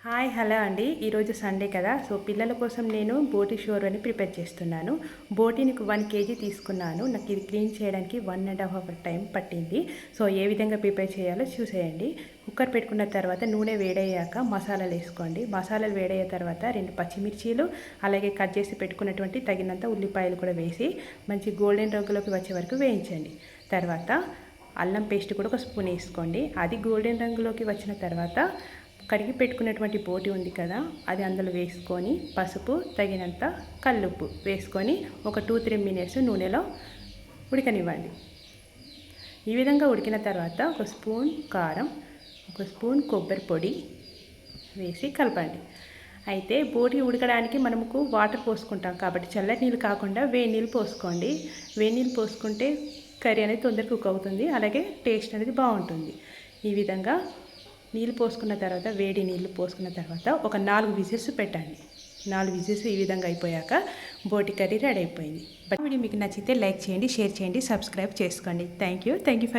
Hi hello అండి. ఈరోజు Sunday కదా, సో పిల్లల కోసం నేను బోటి షోర్వాని ప్రిపేర్ చేస్తున్నాను. బోటీని 1 కేజీ తీసుకున్నాను. నాకు ఇది క్లీన్ చేయడానికి 1.5 అవర్ టైం పట్టింది. సో ఏ విధంగా ప్రిపేర్ చేయాలో చూసేయండి. కుక్కర్ పెట్టుకున్న తర్వాత నూనె వేడయ్యాక మసాలాలు వేసుకోండి. మసాలాలు వేడయ్యే తర్వాత 2 పచ్చిమిర్చీలు, అలాగే కట్ చేసి పెట్టుకున్నటువంటి తగినంత ఉల్లిపాయలు కూడా వేసి మంచి గోల్డెన్ రంగులోకి వచ్చే వరకు వేయించండి. తర్వాత అల్లం పేస్ట్ కూడా 1 స్పూన్ వేసుకోండి. అది గోల్డెన్ రంగులోకి వచ్చిన తర్వాత కడిగి పెట్టుకున్నటువంటి బోటి ఉంది కదా, అది అందులో వేసుకొని పసుపు, తగినంత కల్లుప్పు వేసుకొని ఒక 2-3 మినిట్స్ నూనెలో ఉడకనివ్వండి. ఈ విధంగా ఉడికిన తర్వాత 1 స్పూన్ కారం, 1 స్పూన్ కొబ్బరి పొడి వేసి కలపండి. అయితే బోటి ఉడకడానికి మనకు వాటర్ పోసుకుంటాం కాబట్టి చల్లటి నీళ్ళు కాకుండా వేడి నీళ్ళు పోసుకోండి. వేడి నీళ్ళు పోసుకుంటే కర్రీ అనేది తొందరగా కుక్ అవుతుంది, అలాగే టేస్ట్ అనేది బాగుంటుంది. ఈ విధంగా నీళ్ళు పోసుకున్న తర్వాత, వేడి నీళ్ళు పోసుకున్న తర్వాత ఒక 4 విజిల్స్ పెట్టండి. 4 విజిల్స్ ఈ విధంగా అయిపోయాక బోటి కర్రీ రెడీ అయిపోయింది. వీడియో మీకు నచ్చితే లైక్ చేయండి, షేర్ చేయండి, సబ్స్క్రైబ్ చేసుకోండి. Thank you for